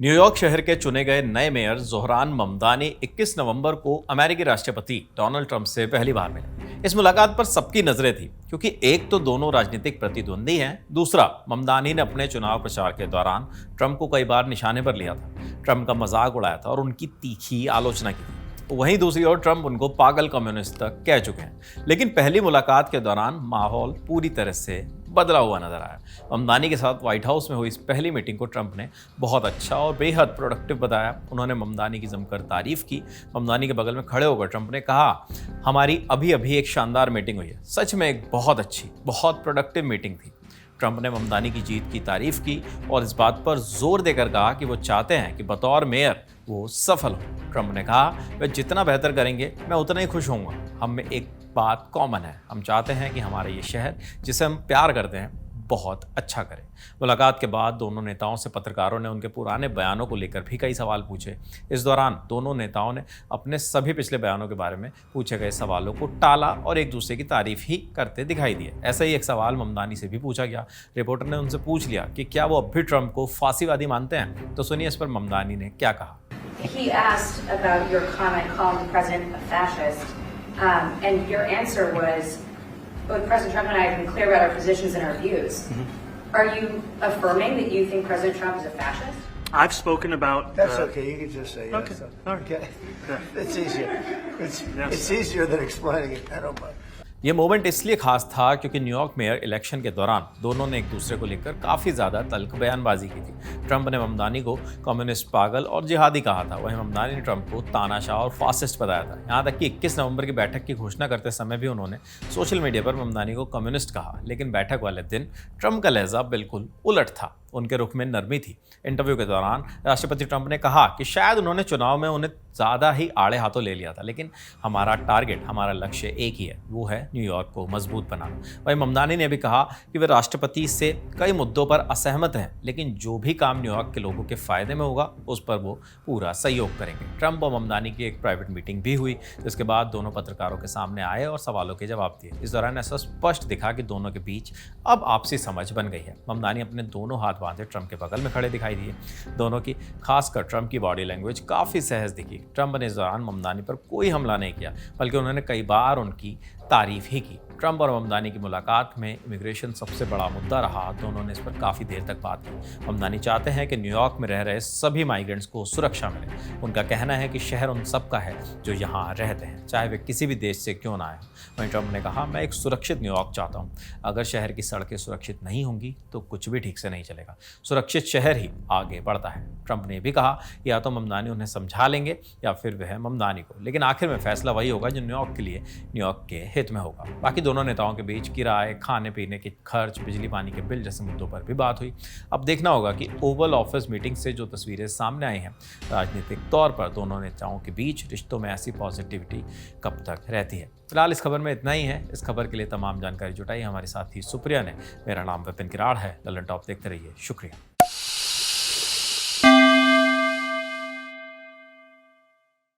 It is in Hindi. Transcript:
न्यूयॉर्क शहर के चुने गए नए मेयर ज़ोहरान ममदानी 21 नवंबर को अमेरिकी राष्ट्रपति डोनाल्ड ट्रंप से पहली बार मिले। इस मुलाकात पर सबकी नजरें थी क्योंकि एक तो दोनों राजनीतिक प्रतिद्वंदी हैं, दूसरा ममदानी ने अपने चुनाव प्रचार के दौरान ट्रंप को कई बार निशाने पर लिया था, ट्रंप का मजाक उड़ाया था और उनकी तीखी आलोचना की थी। वहीं दूसरी ओर ट्रंप उनको पागल कम्युनिस्ट तक कह चुके हैं। लेकिन पहली मुलाकात के दौरान माहौल पूरी तरह से बदला हुआ नजर आया। ममदानी के साथ व्हाइट हाउस में हुई इस पहली मीटिंग को ट्रंप ने बहुत अच्छा और बेहद प्रोडक्टिव बताया। उन्होंने ममदानी की जमकर तारीफ की। ममदानी के बगल में खड़े होकर ट्रंप ने कहा, हमारी अभी अभी एक शानदार मीटिंग हुई है, सच में एक बहुत अच्छी, बहुत प्रोडक्टिव मीटिंग थी। ट्रंप ने ममदानी की जीत की तारीफ की और इस बात पर जोर देकर कहा कि वो चाहते हैं कि बतौर मेयर वो सफल हो। ट्रंप ने कहा, वे जितना बेहतर करेंगे मैं उतना ही खुश होऊंगा। हम में एक बात कॉमन है, हम चाहते हैं कि हमारा ये शहर जिसे हम प्यार करते हैं बहुत अच्छा करें। मुलाकात के बाद दोनों नेताओं से पत्रकारों ने उनके पुराने बयानों को लेकर भी कई सवाल पूछे। इस दौरान दोनों नेताओं ने अपने सभी पिछले बयानों के बारे में पूछे गए सवालों को टाला और एक दूसरे की तारीफ ही करते दिखाई दिए। ऐसा ही एक सवाल ममदानी से भी पूछा गया। रिपोर्टर ने उनसे पूछ लिया कि क्या वो अब भी ट्रंप को फांसीवादी मानते हैं, तो सुनिए इस पर ममदानी ने क्या कहा। He asked about your comment calling the president a fascist, and your answer was, "Both President Trump and I have been clear about our positions and our views." Are you affirming that you think President Trump is a fascist? I've spoken about. That's okay. You can just say yes. Okay. All right. Okay. It's easier. Yes. It's easier than explaining it. I don't mind. ये मोमेंट इसलिए खास था क्योंकि न्यूयॉर्क मेयर इलेक्शन के दौरान दोनों ने एक दूसरे को लेकर काफ़ी ज़्यादा तल्ख बयानबाजी की थी। ट्रंप ने ममदानी को कम्युनिस्ट, पागल और जिहादी कहा था, वहीं ममदानी ने ट्रंप को तानाशाह और फासिस्ट बताया था। यहाँ तक कि 21 नवंबर की बैठक की घोषणा करते समय भी उन्होंने सोशल मीडिया पर ममदानी को कम्युनिस्ट कहा। लेकिन बैठक वाले दिन ट्रंप का लहजा बिल्कुल उलट था, उनके रुख में नरमी थी। इंटरव्यू के दौरान राष्ट्रपति ट्रंप ने कहा कि शायद उन्होंने चुनाव में उन्हें ज़्यादा ही आड़े हाथों ले लिया था, लेकिन हमारा टारगेट, हमारा लक्ष्य एक ही है, वो है न्यूयॉर्क को मजबूत बनाना। वहीं ममदानी ने भी कहा कि वे राष्ट्रपति से कई मुद्दों पर असहमत हैं, लेकिन जो भी काम न्यूयॉर्क के लोगों के फायदे में होगा उस पर वो पूरा सहयोग करेंगे। ट्रंप और ममदानी की एक प्राइवेट मीटिंग भी हुई, जिसके बाद दोनों पत्रकारों के सामने आए और सवालों के जवाब दिए। इस दौरान ऐसा स्पष्ट दिखा कि दोनों के बीच अब आपसी समझ बन गई है। ममदानी अपने दोनों हाथ बांधे ट्रंप के बगल में खड़े दिखाई दिए। दोनों की, खासकर ट्रंप की बॉडी लैंग्वेज काफ़ी सहज दिखी। ट्रंप ने इस दौरान ममदानी पर कोई हमला नहीं किया, बल्कि उन्होंने कई बार उनकी तारीफ ही की। ट्रंप और ममदानी की मुलाकात में इमिग्रेशन सबसे बड़ा मुद्दा रहा। दोनों ने इस पर काफ़ी देर तक बात की। ममदानी चाहते हैं कि न्यूयॉर्क में रह रहे सभी माइग्रेंट्स को सुरक्षा मिले। उनका कहना है कि शहर उन सब का है जो यहाँ रहते हैं, चाहे वे किसी भी देश से क्यों ना आए। वहीं ट्रंप ने कहा, मैं एक सुरक्षित न्यूयॉर्क चाहता हूँ। अगर शहर की सड़कें सुरक्षित नहीं होंगी तो कुछ भी ठीक से नहीं चलेगा। सुरक्षित शहर ही आगे बढ़ता है। ट्रंप ने भी कहा या तो ममदानी उन्हें समझा लेंगे या फिर वह ममदानी को, लेकिन आखिर में फैसला वही होगा जो न्यूयॉर्क के लिए, न्यूयॉर्क के हित में होगा। बाकी दोनों नेताओं के बीच किराए, खाने पीने के खर्च, बिजली पानी के बिल जैसे मुद्दों पर भी बात हुई। अब देखना होगा कि ओवल ऑफिस मीटिंग से जो तस्वीरें सामने आई हैं, राजनीतिक तौर पर दोनों नेताओं के बीच रिश्तों में ऐसी पॉजिटिविटी कब तक रहती है। फिलहाल इस खबर में इतना ही है। इस खबर के लिए तमाम जानकारी जुटाई हमारे साथी सुप्रिया ने। मेरा नाम विपिन किराड़ है। ललन टॉप देखते रहिए। शुक्रिया।